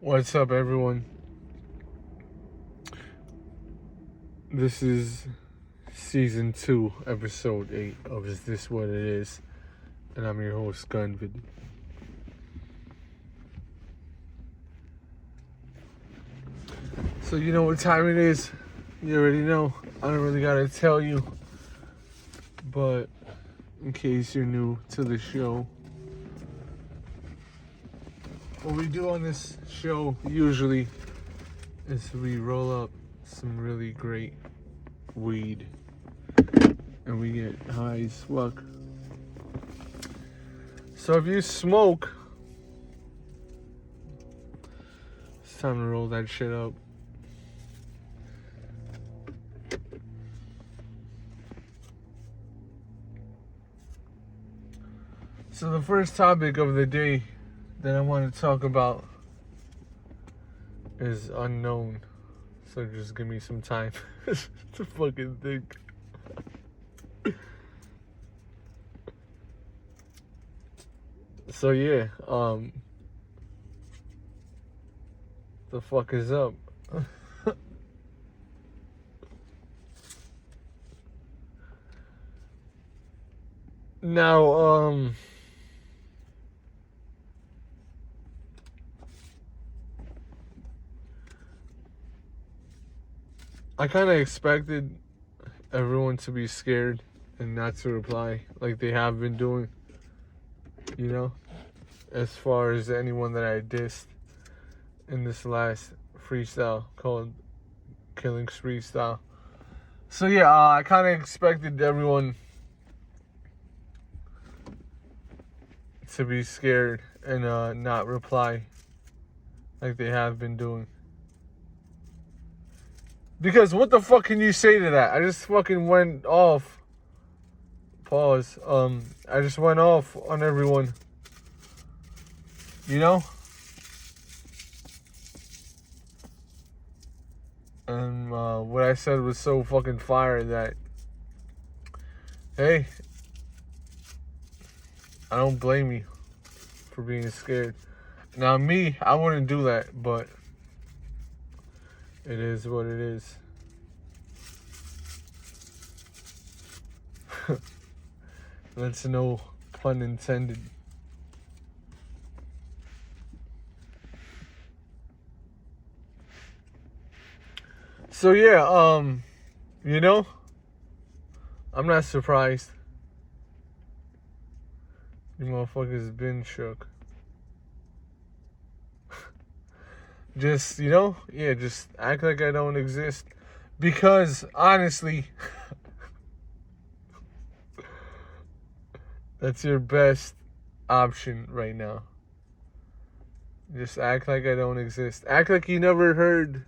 What's up, everyone? This is season 2, episode 8 of Is This What It Is? And I'm your host, Gunvid. So, you know what time it is? You already know. I don't really gotta tell you. But in case you're new to the show, what we do on this show usually is we roll up some really great weed and we get high as fuck. So if you smoke, it's time to roll that shit up. So the first topic of the day that I want to talk about is unknown. So just give me some time to fucking think. So yeah, the fuck is up? Now, I kind of expected everyone to be scared and not to reply like they have been doing, you know, as far as anyone that I dissed in this last freestyle called Killings Freestyle. So yeah, I kind of expected everyone to be scared and not reply like they have been doing. Because what the fuck can you say to that? I just fucking went off. Pause. I just went off on everyone. You know? And what I said was so fucking fire that, hey, I don't blame you for being scared. Now me, I wouldn't do that, but it is what it is. That's no pun intended. So yeah, you know, I'm not surprised. You motherfuckers been shook. Just, you know, yeah, just act like I don't exist. Because, honestly, that's your best option right now. Just act like I don't exist. Act like you never heard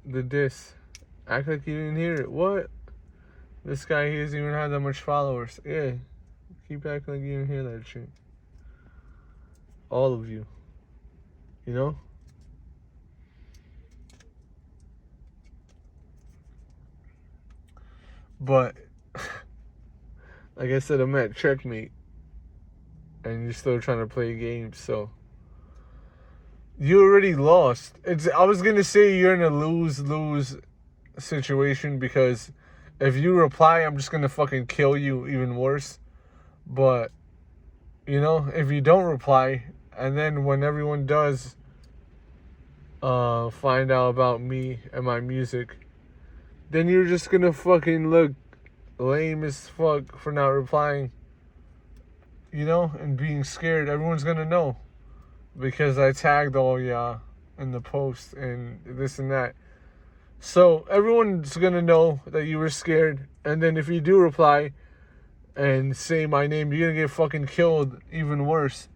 the diss. Act like you didn't hear it. What? This guy, he doesn't even have that much followers. Yeah. Keep acting like you didn't hear that shit. All of you. You know? But, like I said, I'm at checkmate. And you're still trying to play games, so. You already lost. I was going to say you're in a lose-lose situation because if you reply, I'm just going to fucking kill you even worse. But, you know, if you don't reply, and then when everyone does find out about me and my music, then you're just gonna fucking look lame as fuck for not replying, you know, and being scared. Everyone's gonna know because I tagged all y'all in the post and this and that. So everyone's gonna know that you were scared, and then if you do reply and say my name, you're gonna get fucking killed even worse.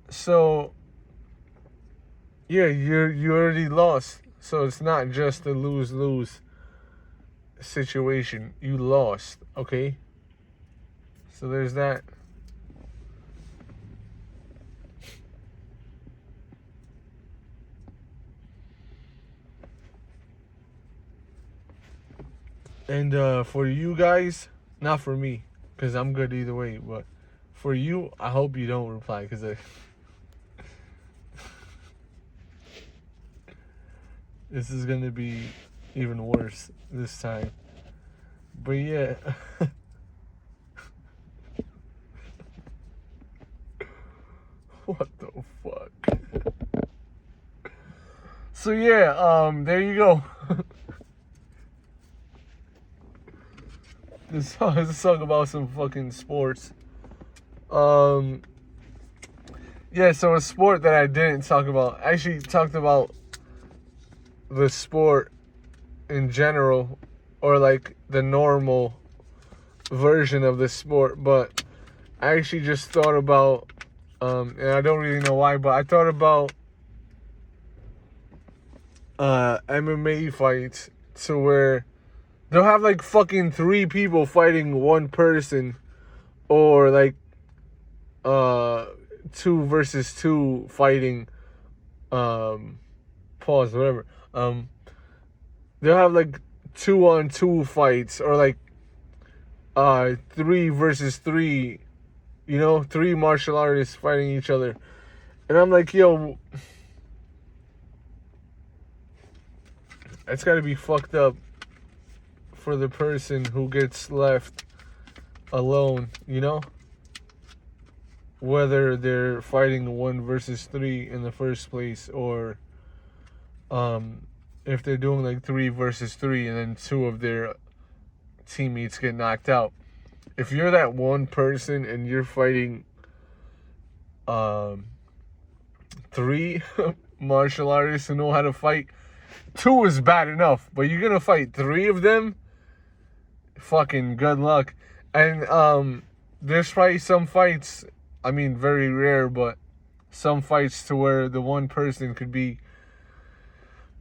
So yeah, you already lost. So it's not just a lose-lose situation. You lost, okay? So there's that. And for you guys, not for me, because I'm good either way, but for you, I hope you don't reply, because This is gonna be even worse this time. But yeah. What the fuck? So yeah, there you go. Let's talk about some fucking sports. Yeah, so a sport that I didn't talk about. I actually talked about the sport in general, or like the normal version of the sport, but I actually just thought about, and I don't really know why, but I thought about MMA fights to where they'll have like fucking 3 people fighting one person, or like 2 versus 2 fighting, pause, whatever. They'll have like 2-on-2 fights, or like 3 versus 3, 3 martial artists fighting each other. And I'm like, yo, it's gotta be fucked up for the person who gets left alone, whether they're fighting 1 versus 3 in the first place, or if they're doing like 3 versus 3 and then 2 of their teammates get knocked out. If you're that one person and you're fighting 3 martial artists who know how to fight, 2 is bad enough, but you're gonna fight 3 of them, fucking good luck. And there's probably some fights, I mean very rare, but some fights to where the one person could be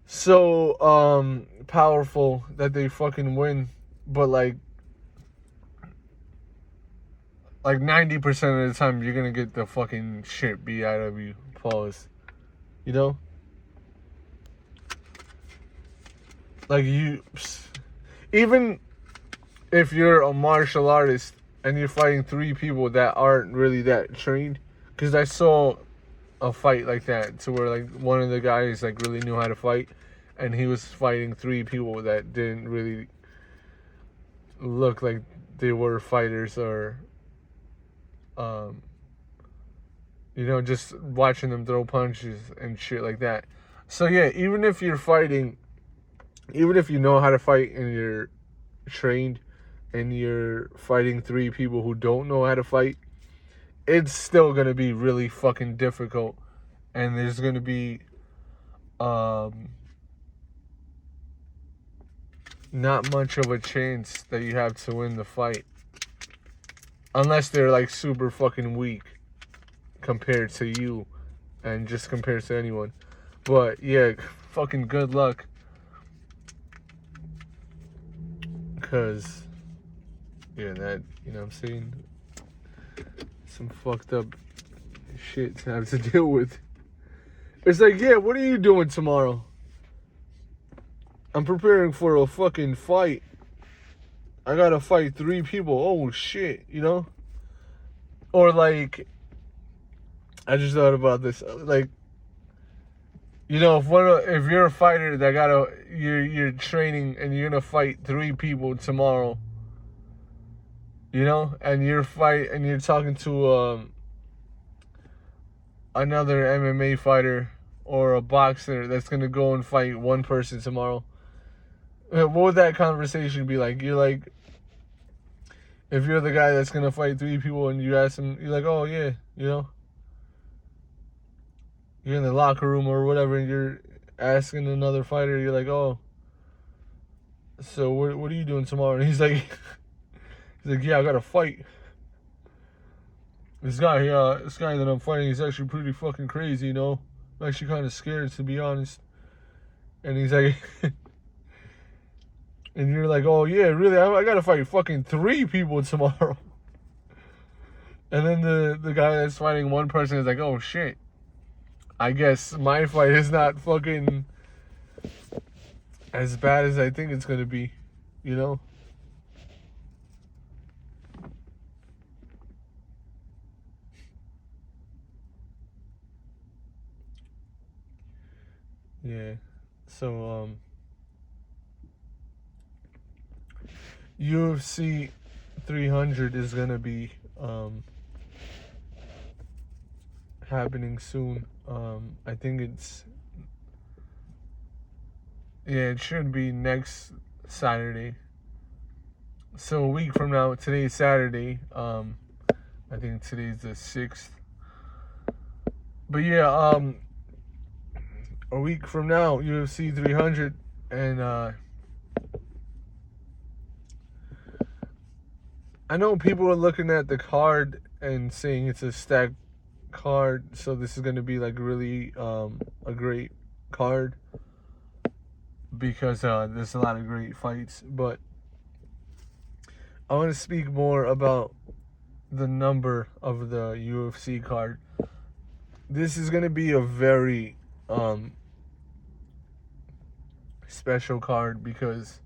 so powerful that they fucking win, but like 90% of the time you're gonna get the fucking shit beat out of you. Pause. Like even if you're a martial artist and you're fighting 3 people that aren't really that trained, because I saw a fight like that to where like one of the guys like really knew how to fight, and he was fighting 3 people that didn't really look like they were fighters, or just watching them throw punches and shit like that. So yeah, even if you know how to fight and you're trained and you're fighting 3 people who don't know how to fight, it's still gonna be really fucking difficult, and there's gonna be not much of a chance that you have to win the fight, unless they're like super fucking weak compared to you and just compared to anyone. But yeah, fucking good luck, because that, I'm saying, some fucked up shit to have to deal with. It's like, yeah, what are you doing tomorrow? I'm preparing for a fucking fight. I gotta fight 3 people. Oh shit, Or like, I just thought about this. Like, if you're a fighter that you're training and you're gonna fight 3 people tomorrow, and you're talking to another MMA fighter or a boxer that's gonna go and fight 1 person tomorrow. What would that conversation be like? You're like, if you're the guy that's gonna fight 3 people and you ask him, you're like, oh yeah, you're in the locker room or whatever, and you're asking another fighter, you're like, oh, so what are you doing tomorrow? And he's like, yeah, I gotta fight. This guy that I'm fighting is actually pretty fucking crazy, I'm actually kind of scared, to be honest. And he's like, and you're like, oh yeah, really? I gotta fight fucking 3 people tomorrow. And then the guy that's fighting 1 person is like, oh shit, I guess my fight is not fucking as bad as I think it's gonna be, Yeah. So UFC 300 is gonna be happening soon. I think it should be next Saturday. So a week from now, today's Saturday. I think today's the 6th. But yeah, a week from now, UFC 300, and I know people are looking at the card and saying it's a stacked card, so this is gonna be like really a great card because there's a lot of great fights. But I want to speak more about the number of the UFC card. This is gonna be a very special card because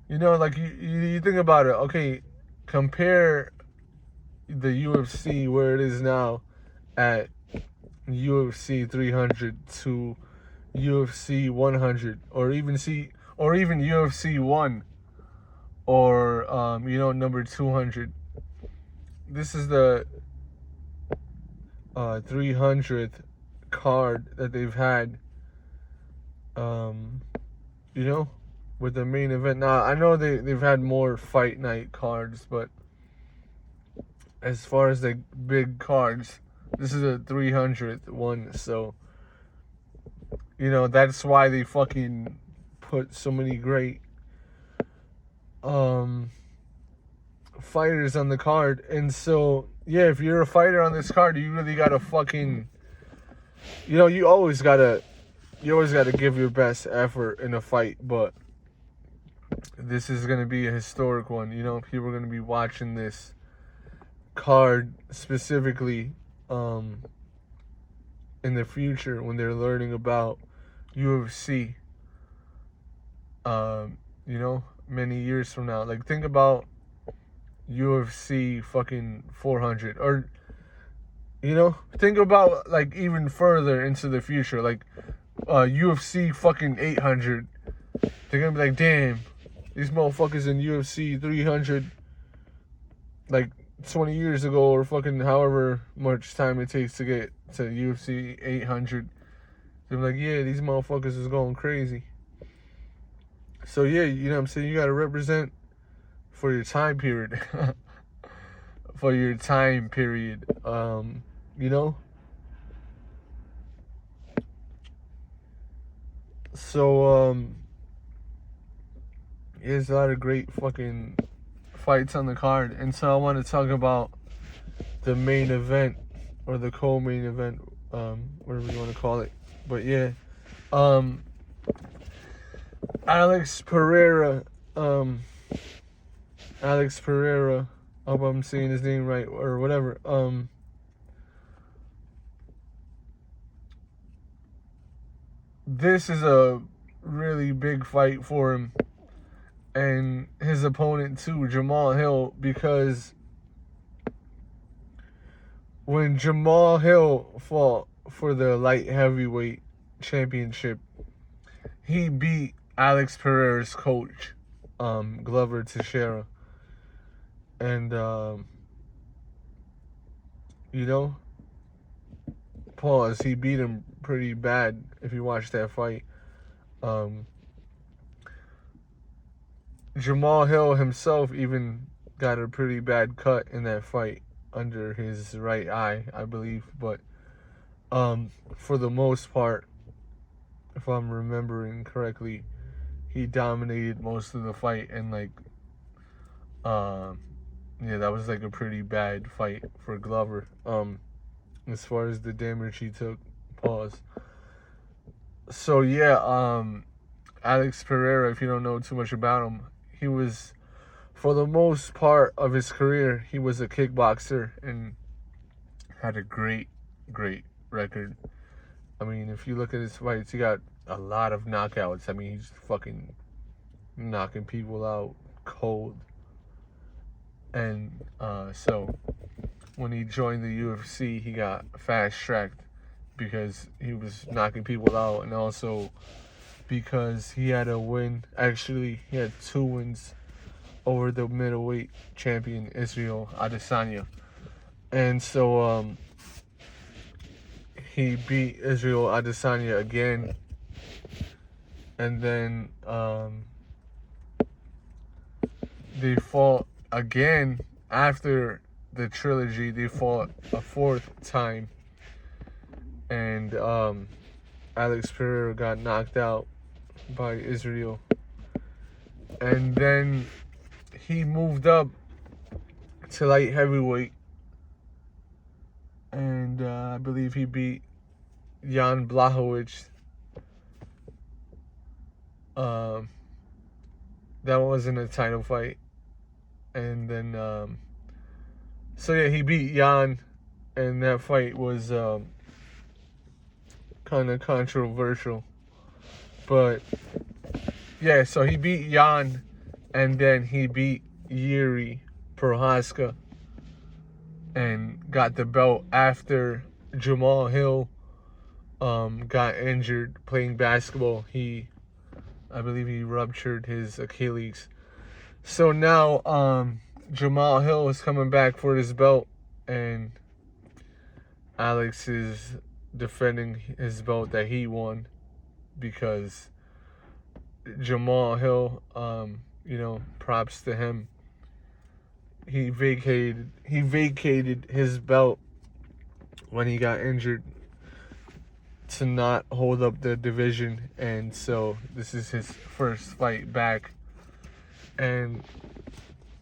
like you think about it. Okay, compare the UFC where it is now at UFC 300 to UFC 100, or even UFC 1, or number 200. This is the 300th card that they've had, with the main event. Now, I know they've had more fight night cards, but as far as the big cards, this is a 300th one, so, that's why they fucking put so many great fighters on the card. And so, yeah, if you're a fighter on this card, you really gotta fucking, you always gotta give your best effort in a fight, but this is gonna be a historic one. People are gonna be watching this card specifically in the future when they're learning about UFC, many years from now. Like, think about UFC fucking 400, or think about like even further into the future, like UFC fucking 800. They're gonna be like, damn, these motherfuckers in UFC 300 like 20 years ago, or fucking however much time it takes to get to UFC 800. They're like, yeah, these motherfuckers is going crazy. So yeah, what I'm saying, you gotta represent for your time period. For your time period. So there's a lot of great fucking fights on the card, and so I want to talk about the main event, or the co-main event, whatever you want to call it. But yeah, Alex Pereira, I hope I'm saying his name right, or whatever. This is a really big fight for him and his opponent too, Jamal Hill, because when Jamal Hill fought for the light heavyweight championship, he beat Alex Pereira's coach, Glover Teixeira. And, pause, he beat him pretty bad if you watch that fight. Jamal Hill himself even got a pretty bad cut in that fight under his right eye, I believe. But for the most part, if I'm remembering correctly, he dominated most of the fight, and that was like a pretty bad fight for Glover. As far as the damage he took, pause. So yeah, Alex Pereira, if you don't know too much about him, he was, for the most part of his career, he was a kickboxer and had a great, great record. I mean, if you look at his fights, he got a lot of knockouts. I mean, he's fucking knocking people out cold. And so when he joined the UFC, he got fast-tracked because he was knocking people out, and also because he had a win. Actually, he had 2 wins over the middleweight champion Israel Adesanya. And so he beat Israel Adesanya again. And then they fought again after the trilogy. They fought a 4th time. And Alex Pereira got knocked out by Israel. And then he moved up to light heavyweight. And I believe he beat Jan Blachowicz. That wasn't a title fight. And then, so yeah, he beat Jan. And that fight was kind of controversial. But yeah, so he beat Jan, and then he beat Yuri Prochazka and got the belt after Jamal Hill got injured playing basketball. I believe he ruptured his Achilles. So now Jamal Hill is coming back for his belt, and Alex is defending his belt that he won, because Jamal Hill, props to him. He vacated his belt when he got injured to not hold up the division, and so this is his first fight back. And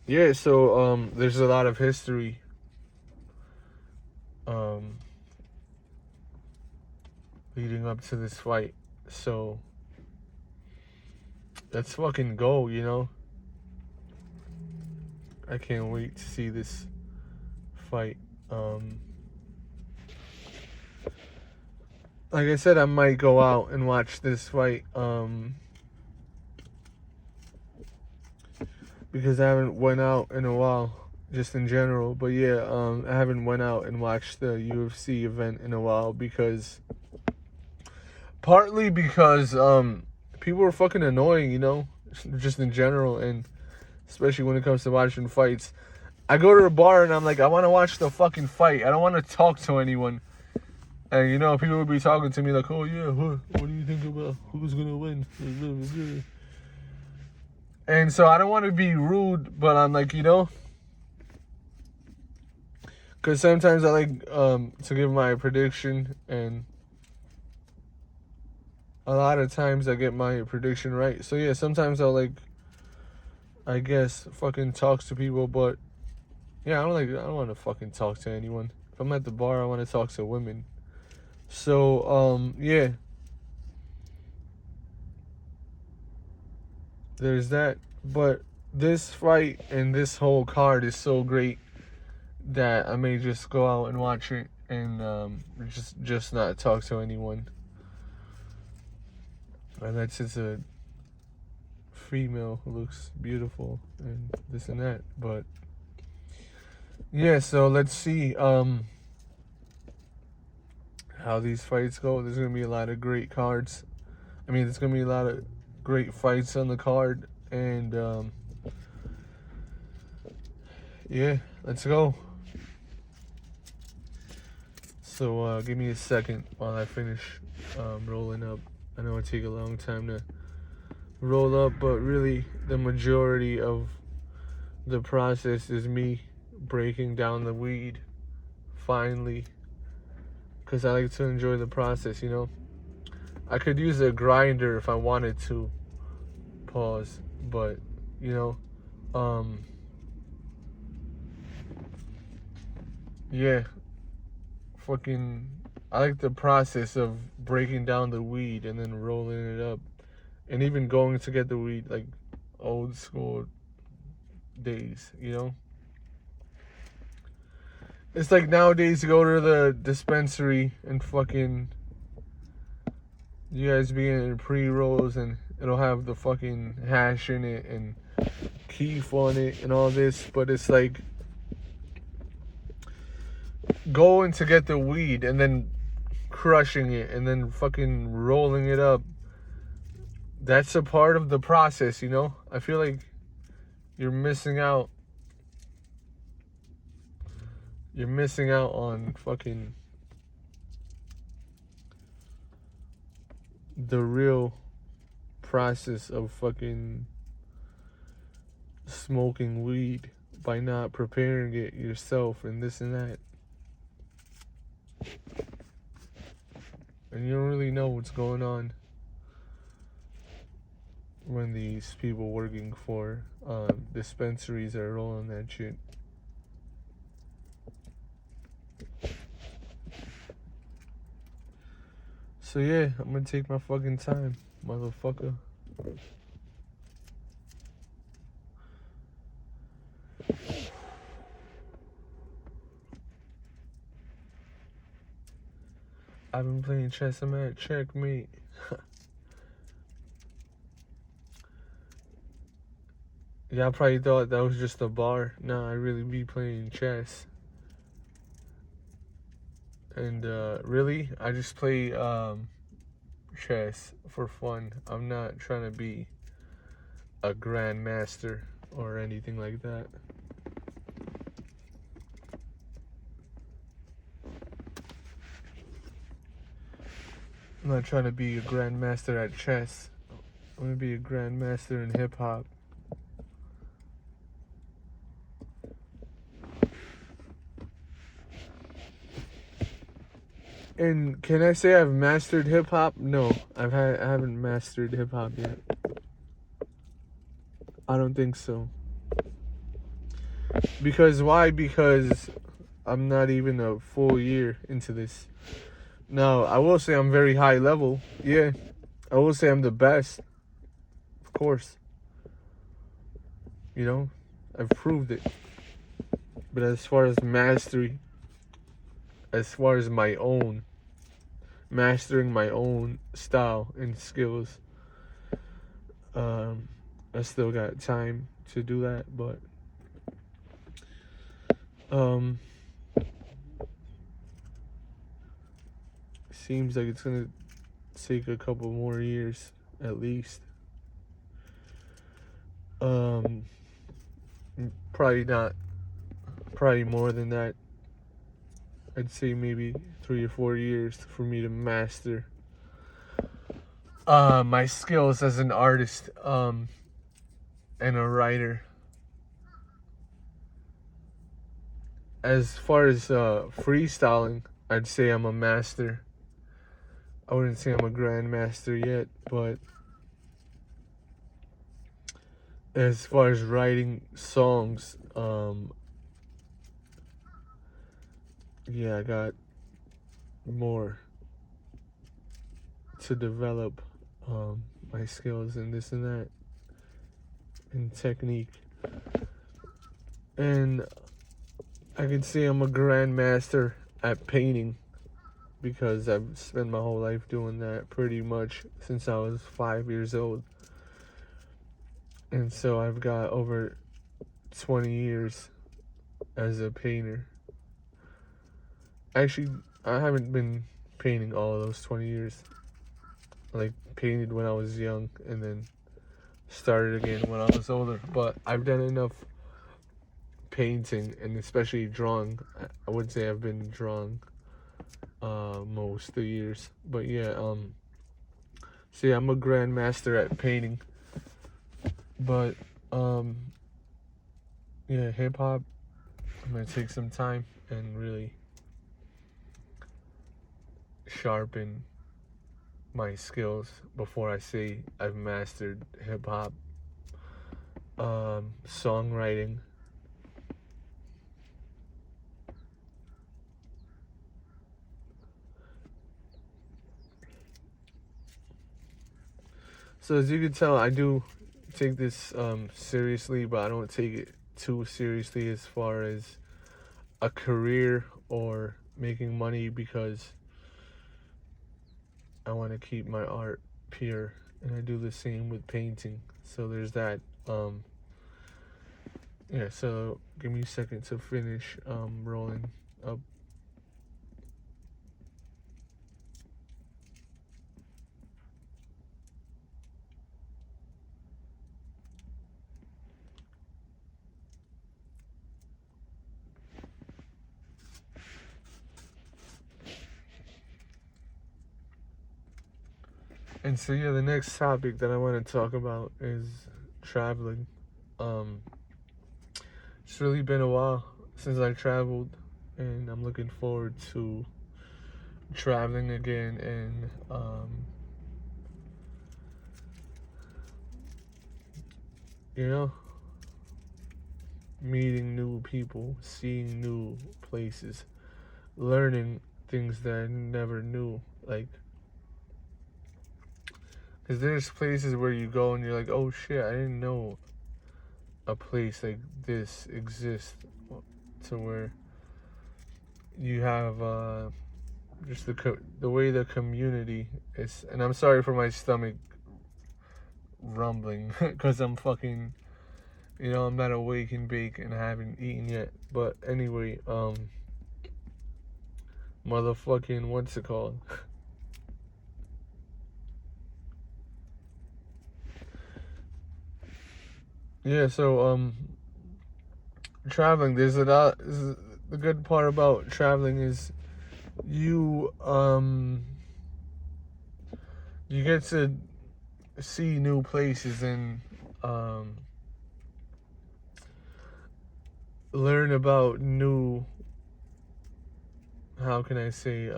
yeah, so there's a lot of history leading up to this fight. So let's fucking go, I can't wait to see this fight. Like I said, I might go out and watch this fight because I haven't went out in a while, just in general. But yeah, I haven't went out and watched the UFC event in a while, because partly because people are fucking annoying, just in general, and especially when it comes to watching fights. I go to a bar and I'm like, I want to watch the fucking fight. I don't want to talk to anyone. And people would be talking to me like, oh yeah, what do you think about who's gonna win? And so I don't want to be rude, but I'm like, because sometimes I like to give my prediction, and a lot of times I get my prediction right. So yeah, sometimes I'll I guess fucking talk to people, but yeah, I don't want to fucking talk to anyone. If I'm at the bar, I want to talk to women. So yeah, there's that. But this fight and this whole card is so great that I may just go out and watch it and just not talk to anyone. Unless it's a female who looks beautiful and this and that. But yeah, so let's see how these fights go. There's gonna be a lot of great cards. There's gonna be a lot of great fights on the card, and yeah, let's go. So give me a second while I finish rolling up. I know it takes a long time to roll up, but really the majority of the process is me breaking down the weed finally, because I like to enjoy the process. I could use a grinder if I wanted to, pause, but yeah, fucking I like the process of breaking down the weed and then rolling it up, and even going to get the weed like old school days. It's like nowadays you go to the dispensary and fucking you guys be in pre-rolls and it'll have the fucking hash in it and keef on it and all this, but it's like going to get the weed and then crushing it and then fucking rolling it up that's a part of the process, you know? I feel like you're missing out. You're missing out on fucking the real process of fucking smoking weed by not preparing it yourself and this and that. And you don't really know what's going on when these people working for dispensaries are rolling that shit. So yeah, I'm gonna take my fucking time, motherfucker. I've been playing chess. I'm at checkmate. Y'all probably thought that was just a bar. Nah, I really be playing chess. And really, I just play chess for fun. I'm not trying to be a grandmaster or anything like that. I'm not trying to be a grandmaster at chess. I'm gonna be a grandmaster in hip hop. And can I say I've mastered hip hop? No, I haven't mastered hip hop yet. I don't think so. Because why? Because I'm not even a full year into this. Now, I will say I'm very high level. Yeah, I will say I'm the best. Of course. You know, I've proved it. But as far as mastery, as far as my own, mastering my own style and skills, I still got time to do that, but seems like it's gonna take a couple more years at least. Probably not, probably more than that. I'd say maybe 3 or 4 years for me to master my skills as an artist and a writer. As far as freestyling, I'd say I'm a master. I wouldn't say I'm a grandmaster yet, but as far as writing songs, yeah, I got more to develop my skills and this and that, and technique. And I could say I'm a grandmaster at painting because I've spent my whole life doing that pretty much since I was 5 years old. And so I've got over 20 years as a painter. Actually, I haven't been painting all of those 20 years. Like, painted when I was young and then started again when I was older. But I've done enough painting and especially drawing. I would say I've been drawing most of the years. But yeah, so yeah, I'm a grandmaster at painting. But yeah, hip hop, I'm gonna take some time and really sharpen my skills before I say I've mastered hip hop. Songwriting. So as you can tell, I do take this seriously, but I don't take it too seriously as far as a career or making money, because I want to keep my art pure, and I do the same with painting. So there's that. Yeah, so give me a second to finish rolling up. And so yeah, the next topic that I want to talk about is traveling. Um, it's really been a while since I traveled, and I'm looking forward to traveling again and you know, meeting new people, seeing new places, learning things that I never knew. Like, because there's places where you go and you're like, oh shit, I didn't know a place like this exists, to where you have just the way the community is. And I'm sorry for my stomach rumbling because I'm fucking, I'm not awake and bake and I haven't eaten yet. But anyway, motherfucking, what's it called? Yeah, so traveling, there's a lot. The good part about traveling is you you get to see new places and learn about new, how can I say,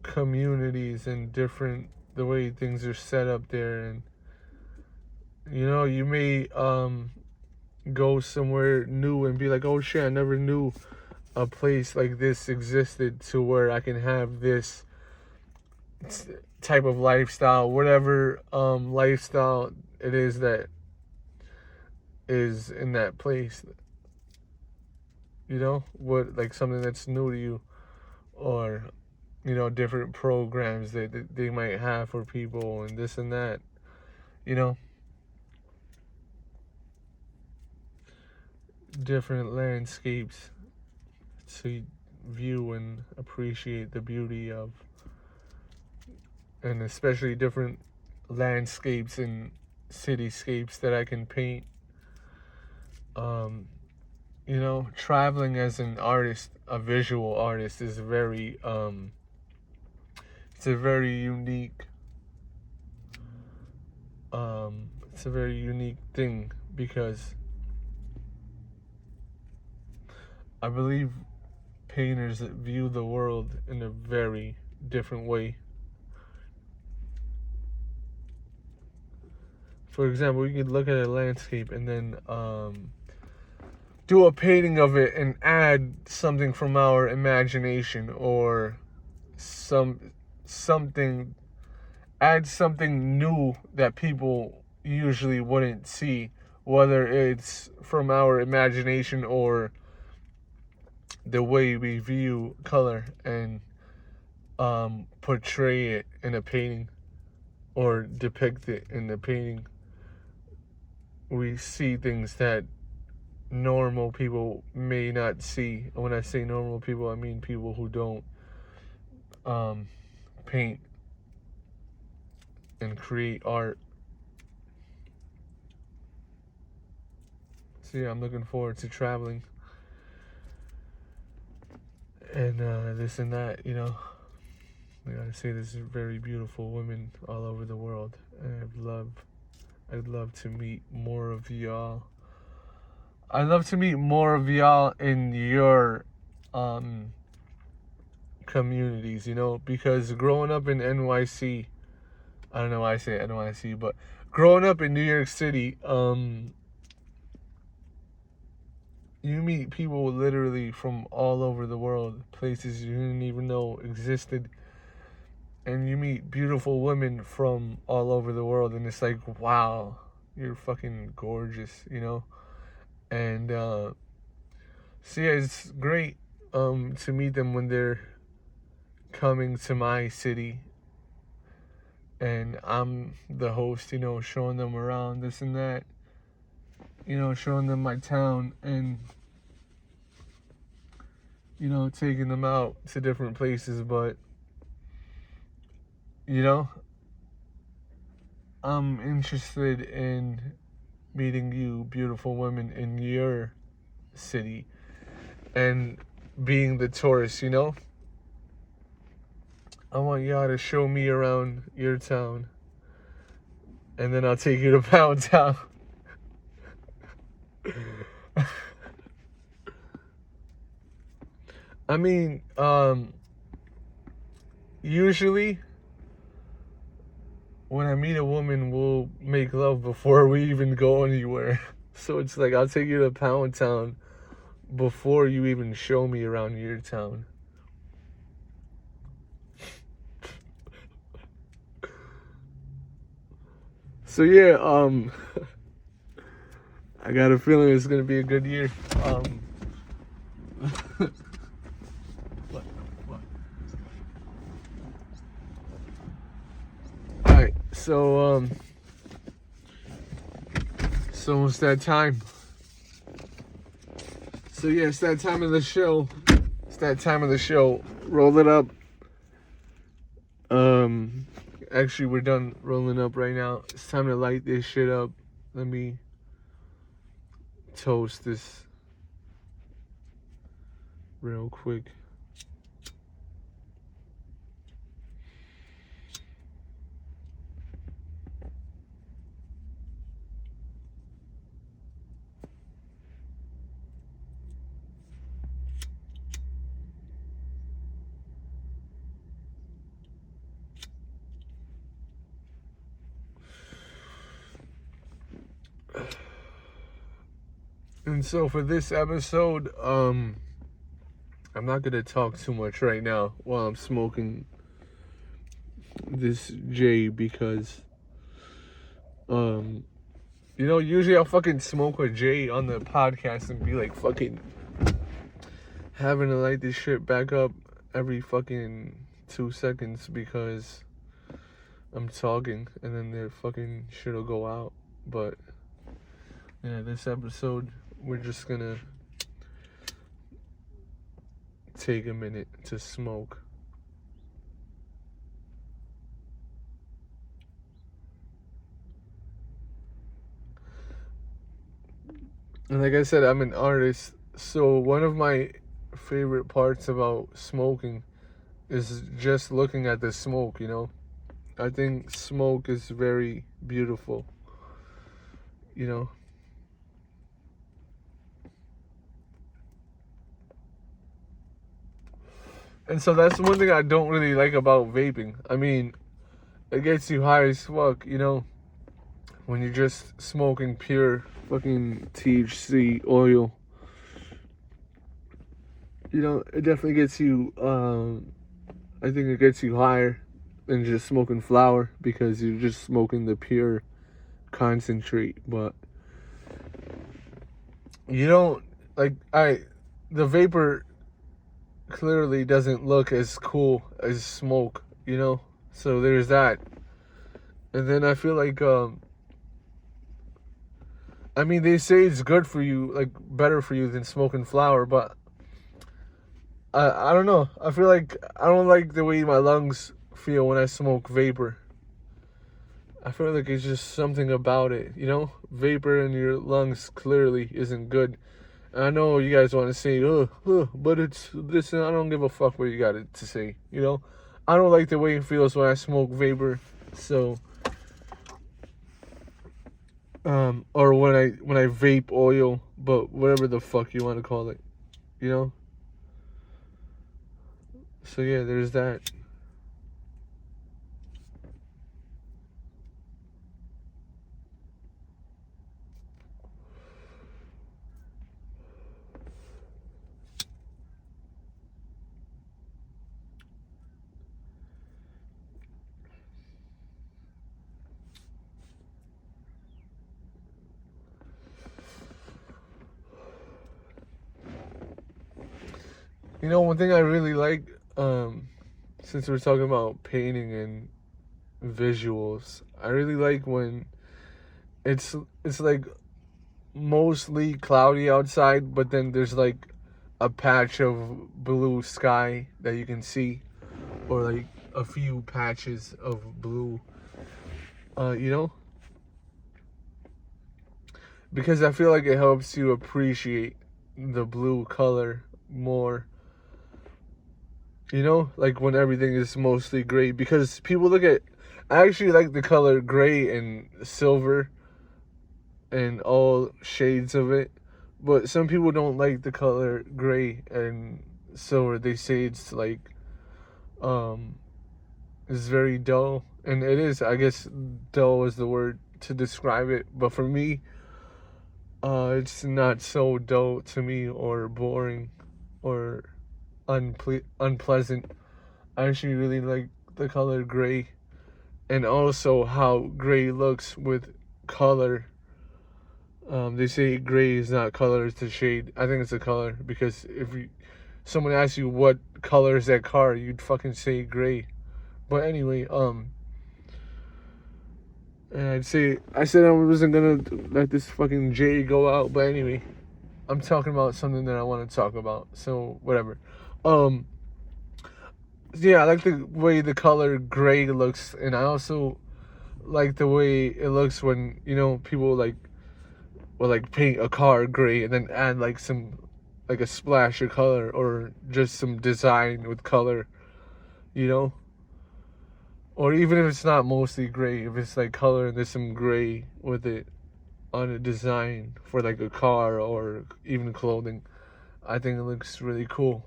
communities and different, the way things are set up there. And you may go somewhere new and be like, oh shit, I never knew a place like this existed, to where I can have this type of lifestyle, whatever lifestyle it is that is in that place. What, like something that's new to you, or different programs that they might have for people and this and that, you know different landscapes to view and appreciate the beauty of, and especially different landscapes and cityscapes that I can paint. Traveling as an artist, a visual artist, is very it's a very unique it's a very unique thing, because I believe painters view the world in a very different way. For example, you could look at a landscape and then do a painting of it and add something from our imagination, or something add something new that people usually wouldn't see, whether it's from our imagination or the way we view color and portray it in a painting, or depict it in the painting. We see things that normal people may not see. And when I say normal people, I mean people who don't paint and create art. So yeah, I'm looking forward to traveling and this and that. I gotta say, there's very beautiful women all over the world, and I'd love to meet more of y'all. I'd love to meet more of y'all in your communities, because growing up in NYC, I don't know why I say NYC, but growing up in New York City, you meet people literally from all over the world, places you didn't even know existed. And you meet beautiful women from all over the world, and it's like, wow, you're fucking gorgeous, And so yeah, it's great to meet them when they're coming to my city, and I'm the host, showing them around, this and that, showing them my town, and taking them out to different places. But I'm interested in meeting you beautiful women in your city, and being the tourist, I want y'all to show me around your town. And then I'll take you to Pound Town. I mean, usually when I meet a woman, we'll make love before we even go anywhere. So it's like, I'll take you to Pound Town before you even show me around your town. So yeah, I got a feeling it's gonna be a good year. What? All right, so so it's that time. So yeah, it's that time of the show. It's that time of the show. Roll it up. Actually, we're done rolling up right now. It's time to light this shit up. Let me toast this real quick. And so for this episode, I'm not gonna talk too much right now while I'm smoking this J because usually I'll fucking smoke a J on the podcast and be like fucking having to light this shit back up every fucking 2 seconds because I'm talking and then their fucking shit'll go out. But yeah, this episode we're just gonna take a minute to smoke. And like I said, I'm an artist, so one of my favorite parts about smoking is just looking at the smoke, I think smoke is very beautiful, And so that's one thing I don't really like about vaping. I mean, it gets you high as fuck, when you're just smoking pure fucking THC oil. It definitely gets you, I think it gets you higher than just smoking flower because you're just smoking the pure concentrate. But you don't, the vapor clearly doesn't look as cool as smoke, So there's that. And then I feel like, I mean, they say it's good for you, like better for you than smoking flower, but I don't know. I feel like I don't like the way my lungs feel when I smoke vapor. I feel like it's just something about it, Vapor in your lungs clearly isn't good. And I know you guys want to say, but it's this, and I don't give a fuck what you got to say, I don't like the way it feels when I smoke vapor, so, or when I vape oil, but whatever the fuck you want to call it, So yeah, there's that. One thing I really like, since we're talking about painting and visuals, I really like when it's like mostly cloudy outside, but then there's like a patch of blue sky that you can see, or like a few patches of blue, because I feel like it helps you appreciate the blue color more. You know, like when everything is mostly gray. Because people look at, I actually like the color gray and silver and all shades of it. But some people don't like the color gray and silver. They say it's like, um, it's very dull. And it is, I guess dull is the word to describe it. But for me, it's not so dull to me or boring or unpleasant. I actually really like the color gray, and also how gray looks with color. They say gray is not color, it's a shade. I think it's a color because if someone asks you what color is that car, you'd fucking say gray. But anyway, and I said I wasn't gonna let this fucking J go out, but anyway, I'm talking about something that I want to talk about. So whatever. Um, yeah, I like the way the color gray looks, and I also like the way it looks when people like will like paint a car gray and then add like some like a splash of color or just some design with color, you know. Or even if it's not mostly gray, if it's like color and there's some gray with it on a design for like a car or even clothing, I think it looks really cool.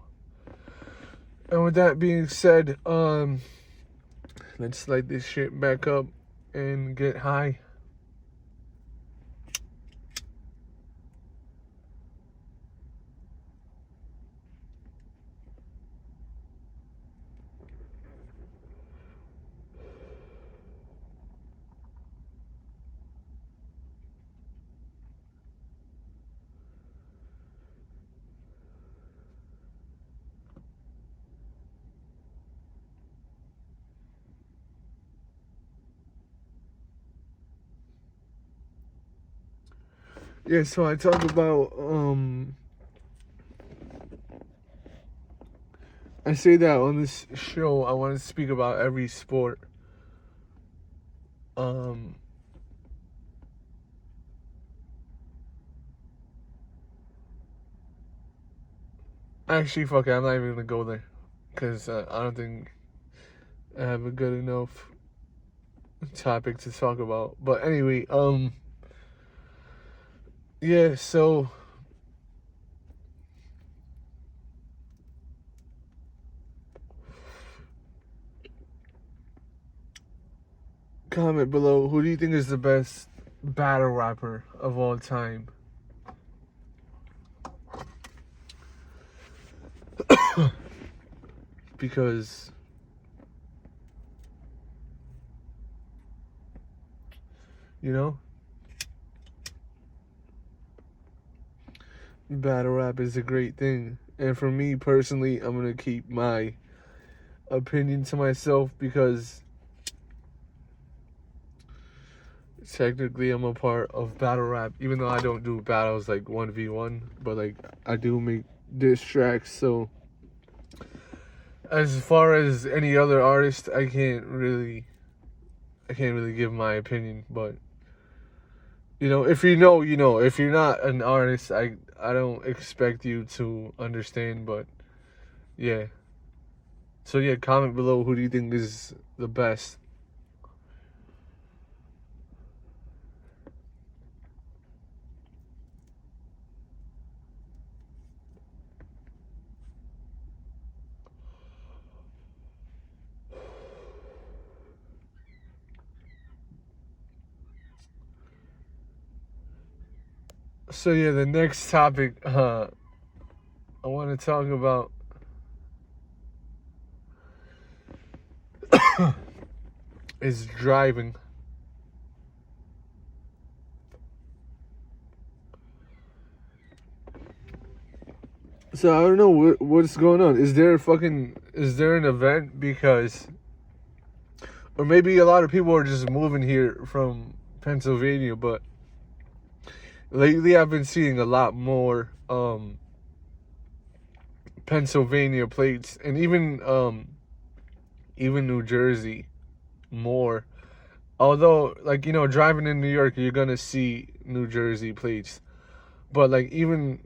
And with that being said, let's light this shit back up and get high. Yeah, so I talk about I say that on this show I want to speak about every sport. Um Actually, fuck it, I'm not even gonna go there because I don't think I have a good enough topic to talk about. But anyway, yeah, so comment below, who do you think is the best battle rapper of all time? Because battle rap is a great thing. And for me personally, I'm gonna keep my opinion to myself because technically I'm a part of battle rap, even though I don't do battles like 1v1, but like I do make diss tracks. So as far as any other artist, I can't really give my opinion. But if you know, you know. If you're not an artist, I don't expect you to understand. But yeah. So yeah, comment below, who do you think is the best? So yeah, the next topic I want to talk about is driving. So I don't know what's going on. Is there an event? Because, or maybe a lot of people are just moving here from Pennsylvania, but lately I've been seeing a lot more Pennsylvania plates, and even New Jersey more. Although, like, driving in New York, you're gonna see New Jersey plates, but like even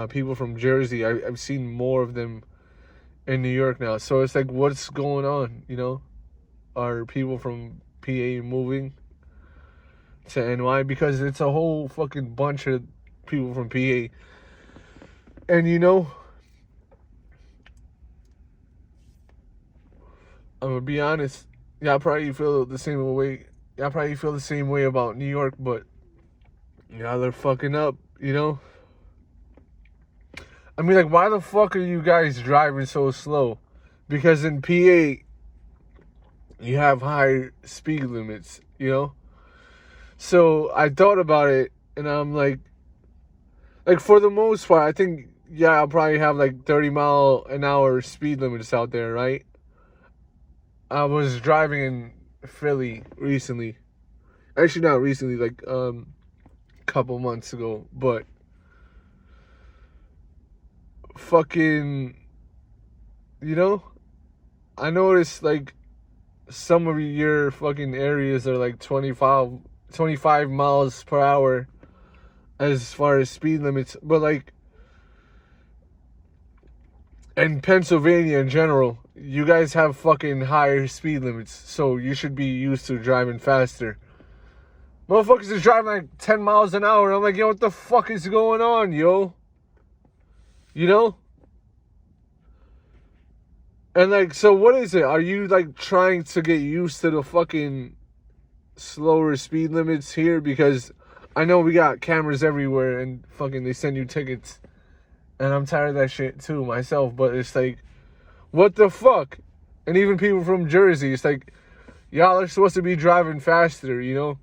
people from Jersey, I've seen more of them in New York now. So it's like, what's going on? You know, are people from PA moving to NY? Because it's a whole fucking bunch of people from PA. And you know, I'm gonna be honest. Y'all probably feel the same way. Y'all probably feel the same way about New York, but y'all are fucking up. You know. I mean, like, why the fuck are you guys driving so slow? Because in PA, you have high speed limits, you know? So I thought about it, and I'm like, for the most part, I think, yeah, I'll probably have like 30-mile-an-hour speed limits out there, right? I was driving in Philly recently. Actually, not recently, like, couple months ago, but fucking, you know, I noticed like some of your fucking areas are like 25 miles per hour as far as speed limits, but like in Pennsylvania in general, you guys have fucking higher speed limits, so you should be used to driving faster. Motherfuckers is driving like 10 miles an hour. I'm like, yo, what the fuck is going on, yo? You know? And like, so what is it? Are you like trying to get used to the fucking slower speed limits here? Because I know we got cameras everywhere and fucking they send you tickets. And I'm tired of that shit too myself. But it's like, what the fuck? And even people from Jersey, it's like, y'all are supposed to be driving faster, you know?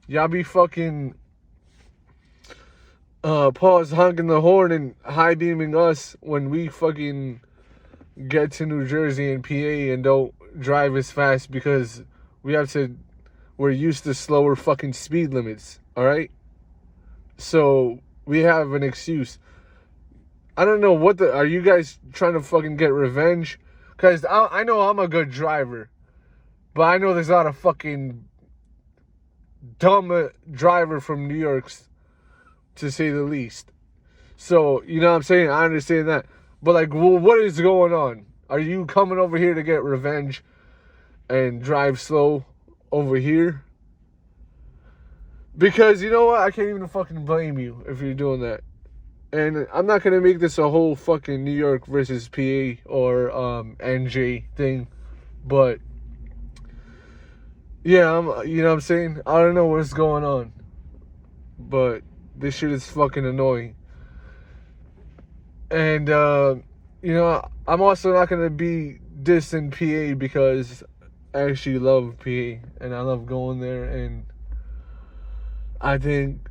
Y'all be fucking pause honking the horn and high beaming us when we fucking get to New Jersey and PA and don't drive as fast because we're used to slower fucking speed limits, alright? So we have an excuse. I don't know are you guys trying to fucking get revenge? Because I know I'm a good driver, but I know there's a lot of fucking dumb driver from New York, to say the least. So, you know what I'm saying? I understand that. But, like, well, what is going on? Are you coming over here to get revenge and drive slow over here? Because, you know what? I can't even fucking blame you if you're doing that. And I'm not going to make this a whole fucking New York versus PA or NJ thing. But, yeah, you know what I'm saying? I don't know what's going on. But this shit is fucking annoying. And, you know, I'm also not going to be dissing PA because I actually love PA. And I love going there. And I think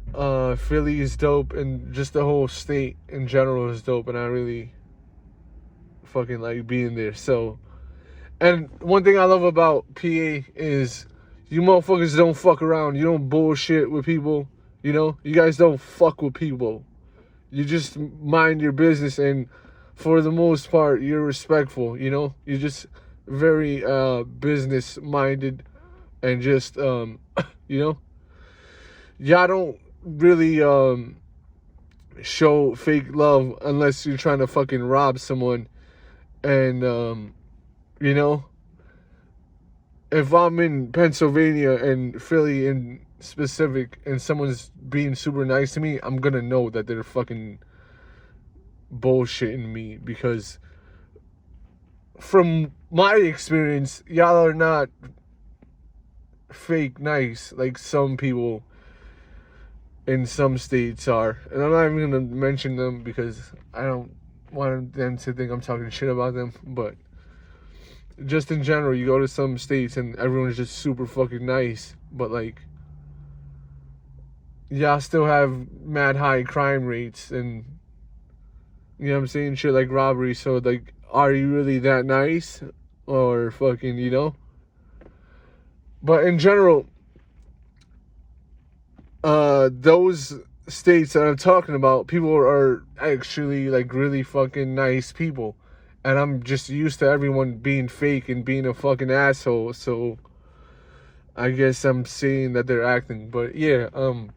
Philly is dope. And just the whole state in general is dope. And I really fucking like being there. So, and one thing I love about PA is you motherfuckers don't fuck around. You don't bullshit with people. You know, you guys don't fuck with people. You just mind your business, and for the most part, you're respectful, you know? You're just very business-minded and just, you know? Y'all don't really show fake love unless you're trying to fucking rob someone. And, you know? If I'm in Pennsylvania and Philly in specific and someone's being super nice to me, I'm gonna know that they're fucking bullshitting me, because from my experience, y'all are not fake nice like some people in some states are. And I'm not even gonna mention them because I don't want them to think I'm talking shit about them, but just in general, you go to some states and everyone's just super fucking nice, but like, y'all still have mad high crime rates and, you know what I'm saying, shit like robbery. So like, are you really that nice? Or fucking, you know? But in general, those states that I'm talking about, people are actually like really fucking nice people. And I'm just used to everyone being fake and being a fucking asshole. So I guess I'm saying that they're acting. But yeah, the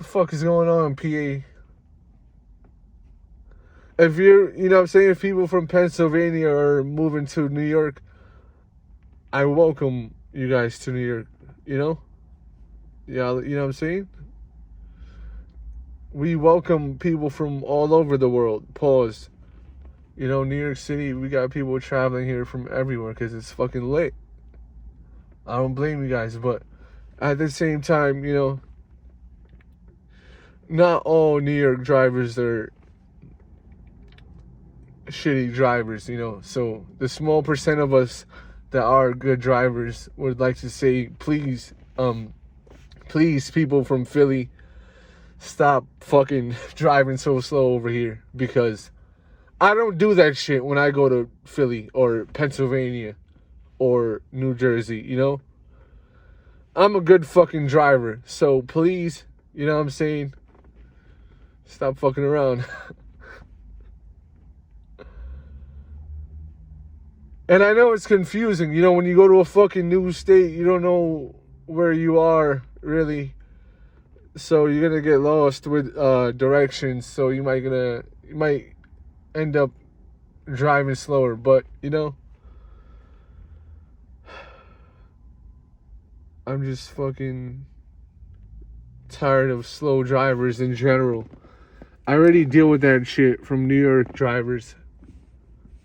fuck is going on in PA? if you're, you know what I'm saying, if people from Pennsylvania are moving to New York, I welcome you guys to New York, you know? Yeah, you know what I'm saying? We welcome people from all over the world. Pause. You know, New York City, we got people traveling here from everywhere because it's fucking lit. I don't blame you guys, but at the same time, you know, not all New York drivers are shitty drivers, you know. So the small percent of us that are good drivers would like to say, please, please, people from Philly, stop fucking driving so slow over here, because I don't do that shit when I go to Philly or Pennsylvania or New Jersey, you know? I'm a good fucking driver, so please, you know what I'm saying? Stop fucking around. And I know it's confusing, you know, when you go to a fucking new state, you don't know where you are, really. So you're gonna get lost with directions, so you might end up driving slower, but, you know, I'm just fucking tired of slow drivers in general. I already deal with that shit from New York drivers.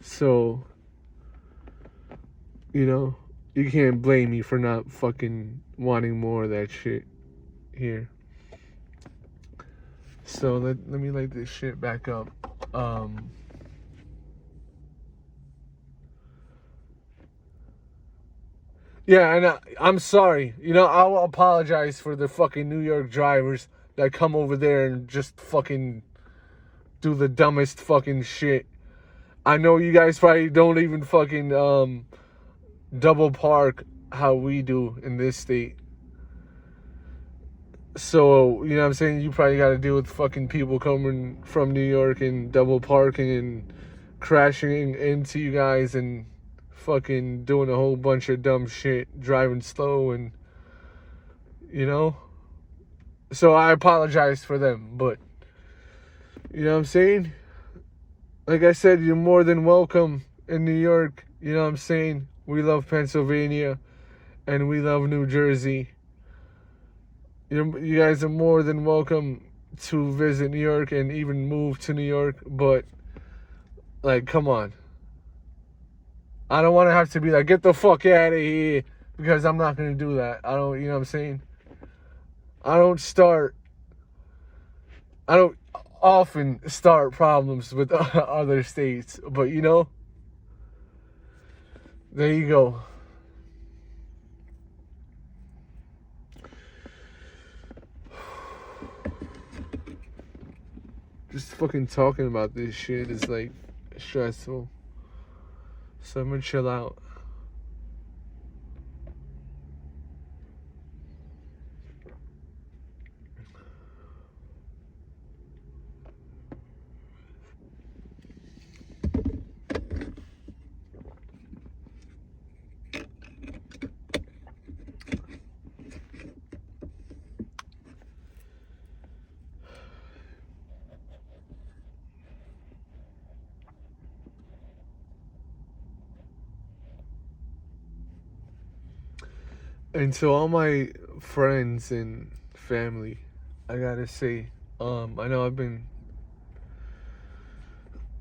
So, you know, you can't blame me for not fucking wanting more of that shit here. So let me light this shit back up. Yeah, and I'm sorry. You know, I'll apologize for the fucking New York drivers that come over there and just fucking do the dumbest fucking shit. I know you guys probably don't even fucking double park how we do in this state. So, you know what I'm saying? You probably got to deal with fucking people coming from New York and double parking and crashing into you guys and fucking doing a whole bunch of dumb shit, driving slow, and, you know? So I apologize for them, but, you know what I'm saying? Like I said, you're more than welcome in New York. You know what I'm saying? We love Pennsylvania and we love New Jersey. You guys are more than welcome to visit New York and even move to New York, but, like, come on. I don't want to have to be like, get the fuck out of here, because I'm not going to do that. I don't, you know what I'm saying? I don't often start problems with other states, but, you know, there you go. Just fucking talking about this shit is, like, stressful. So I'm gonna chill out. And to all my friends and family, I gotta say, I know I've been,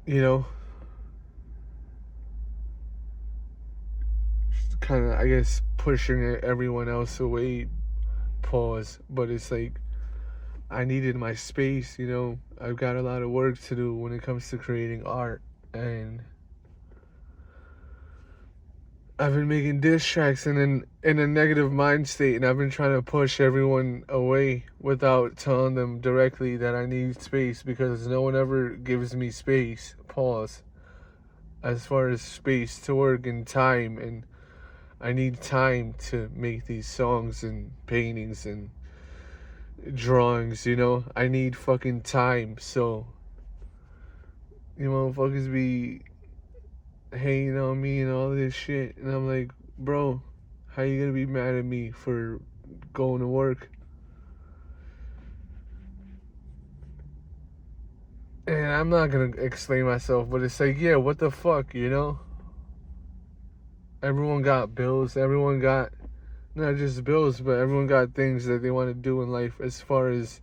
you know, kind of, I guess, pushing everyone else away, pause, but it's like, I needed my space, you know. I've got a lot of work to do when it comes to creating art, and I've been making diss tracks in a negative mind state, and I've been trying to push everyone away without telling them directly that I need space, because no one ever gives me space, pause, as far as space to work and time, and I need time to make these songs and paintings and drawings, you know? I need fucking time, so you motherfuckers be hating on me and all this shit, and I'm like, bro, how you gonna be mad at me for going to work? And I'm not gonna explain myself, but it's like, yeah, what the fuck, you know? Everyone got bills. Everyone got not just bills, but everyone got things that they want to do in life as far as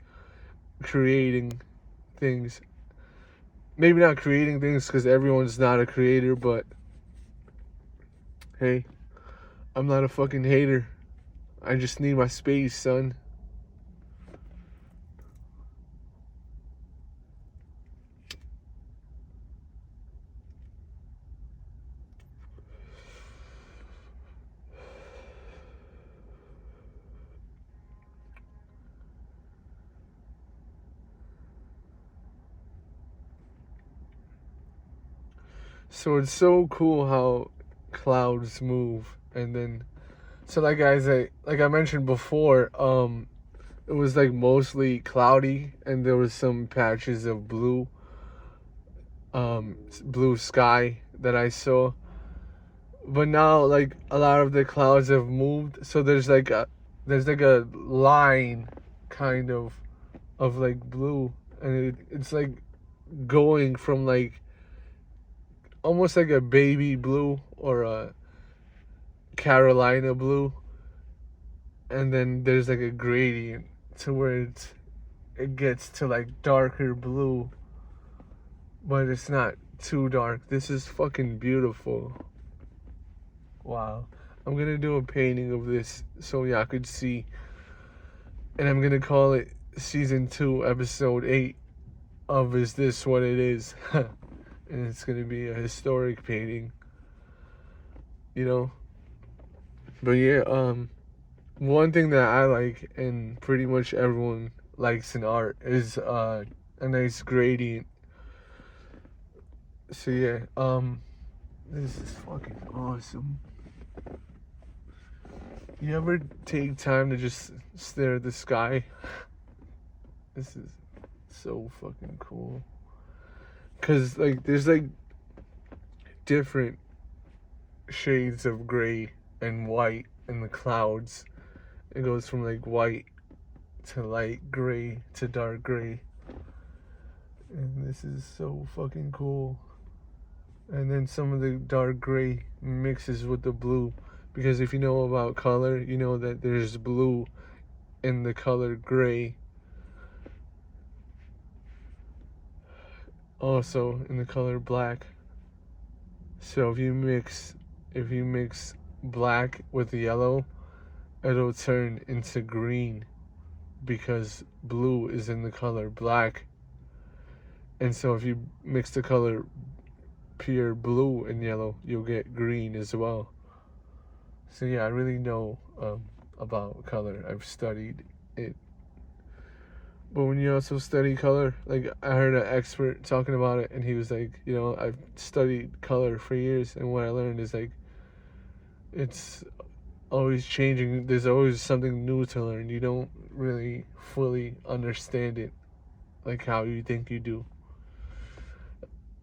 creating things. Maybe not creating things because everyone's not a creator, but hey, I'm not a fucking hater. I just need my space, son. So it's so cool how clouds move, and then so like guys, like I mentioned before, it was like mostly cloudy, and there was some patches of blue sky that I saw. But now like a lot of the clouds have moved, so there's like a line kind of like blue, and it's like going from like almost like a baby blue or a Carolina blue, and then there's like a gradient to where it gets to like darker blue, but it's not too dark. This is fucking beautiful. Wow. I'm gonna do a painting of this so y'all could see, and I'm gonna call it season 2 episode 8 of Is This What It Is? And it's gonna be a historic painting, you know. But yeah, one thing that I like, and pretty much everyone likes in art, is a nice gradient. So yeah, this is fucking awesome. You ever take time to just stare at the sky? This is so fucking cool. Cause like there's like different shades of gray and white in the clouds. It goes from like white to light gray to dark gray. And this is so fucking cool. And then some of the dark gray mixes with the blue. Because if you know about color, you know that there's blue in the color gray. Also in the color black. So if you mix black with yellow, it'll turn into green because blue is in the color black. And so if you mix the color pure blue and yellow, you'll get green as well. So yeah, I really know about color. I've studied it. But when you also study color, like I heard an expert talking about it, and he was like, you know, I've studied color for years, and what I learned is like, it's always changing. There's always something new to learn. You don't really fully understand it like how you think you do.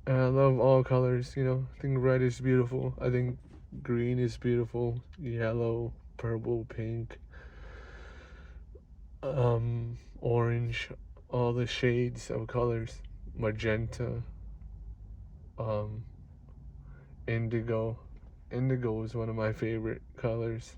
And I love all colors, you know. I think red is beautiful. I think green is beautiful. Yellow, purple, pink, orange, all the shades of colors. Magenta, um, indigo. Indigo is one of my favorite colors.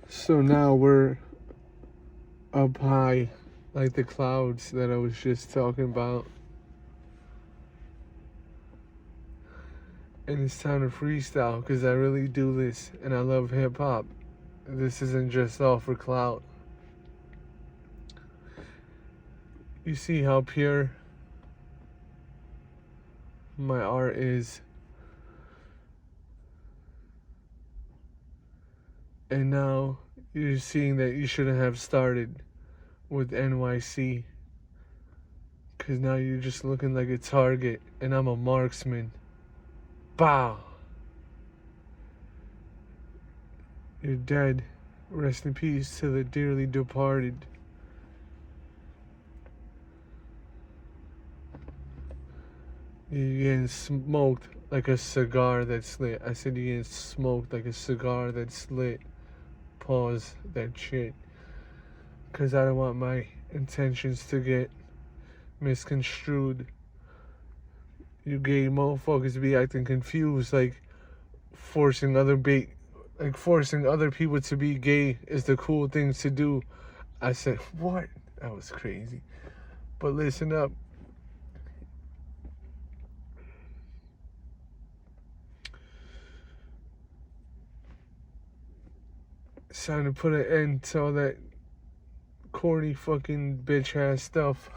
So now we're up high, like the clouds that I was just talking about. And it's time to freestyle because I really do this and I love hip hop. This isn't just all for clout. You see how pure my art is. And now you're seeing that you shouldn't have started with NYC. Because now you're just looking like a target, and I'm a marksman. Bow. You're dead. Rest in peace to the dearly departed. You're getting smoked like a cigar that's lit. I said you're getting smoked like a cigar that's lit. Pause that shit. Because I don't want my intentions to get misconstrued. You gay motherfuckers be acting confused, like forcing other people to be gay is the cool thing to do. I said, what? That was crazy. But listen up. It's time to put an end to all that corny fucking bitch ass stuff.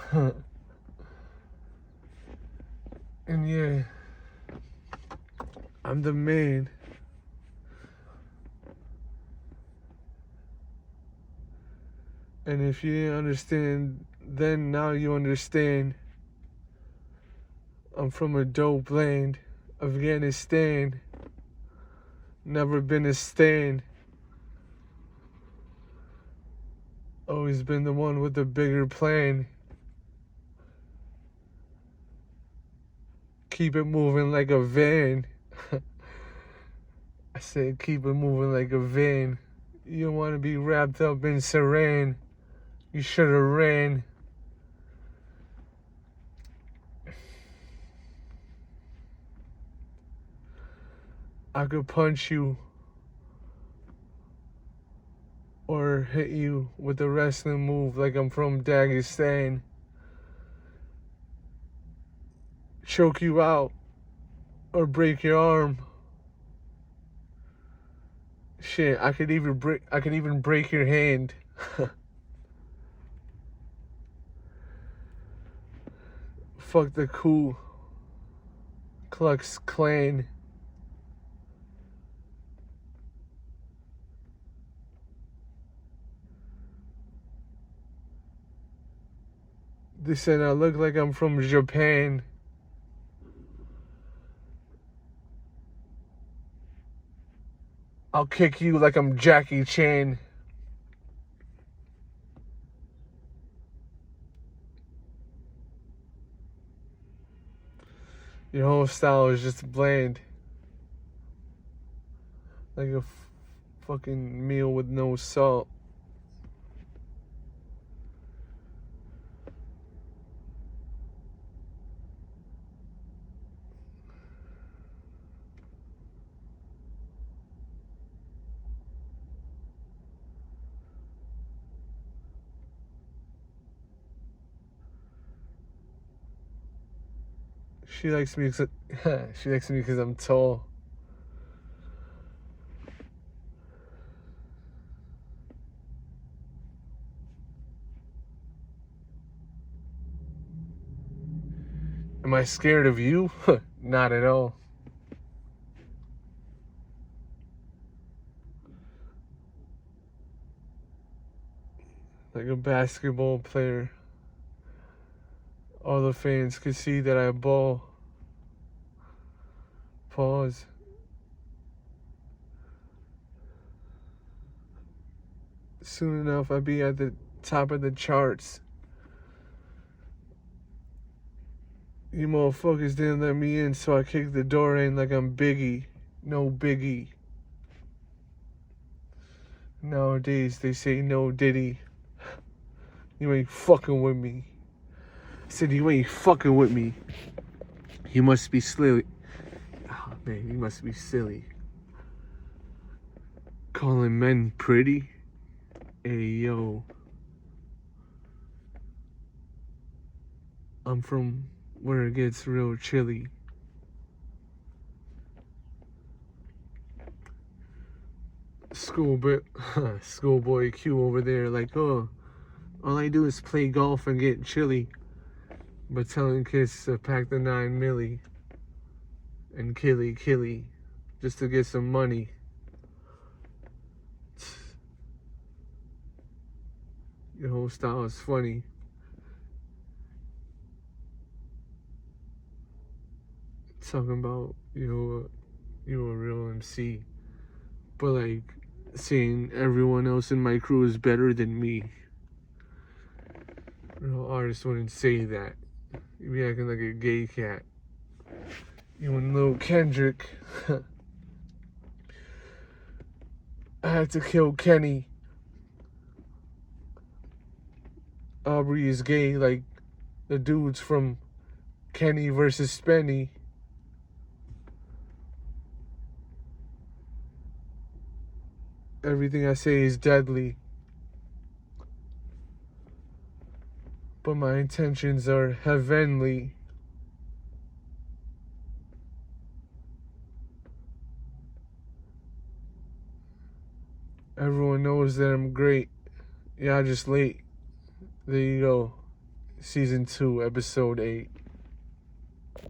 And yeah, I'm the man. And if you didn't understand then, now you understand. I'm from a dope land, Afghanistan. Never been a stan. Always been the one with the bigger plan. Keep it moving like a van. I said keep it moving like a van. You don't want to be wrapped up in saran. You should have ran. I could punch you or hit you with a wrestling move like I'm from Dagestan. Choke you out or break your arm. Shit, I could even break your hand. Fuck the Ku Klux Klan. They said I look like I'm from Japan. I'll kick you like I'm Jackie Chan. Your whole style is just bland. Like a fucking meal with no salt. She likes me because I'm tall. Am I scared of you? Not at all. Like a basketball player. All the fans could see that I ball. Pause. Soon enough, I'll be at the top of the charts. You motherfuckers didn't let me in, so I kicked the door in like I'm Biggie. No Biggie. Nowadays, they say no Diddy. You ain't fucking with me. I said, you ain't fucking with me. You must be silly. Oh, man, you must be silly. Calling men pretty? Hey, yo. I'm from where it gets real chilly. Schoolboy Q over there, like, oh, all I do is play golf and get chilly. But telling kids to pack the 9 milli and killy just to get some money. Almost thought it was funny. Talking about you a real MC, but like saying everyone else in my crew is better than me. Real artists wouldn't say that. You'd be acting like a gay cat. You and Lil Kendrick. I had to kill Kenny. Aubrey is gay like the dudes from Kenny versus Spenny. Everything I say is deadly. But my intentions are heavenly. Everyone knows that I'm great. Yeah, just late. There you go. Season 2, episode 8.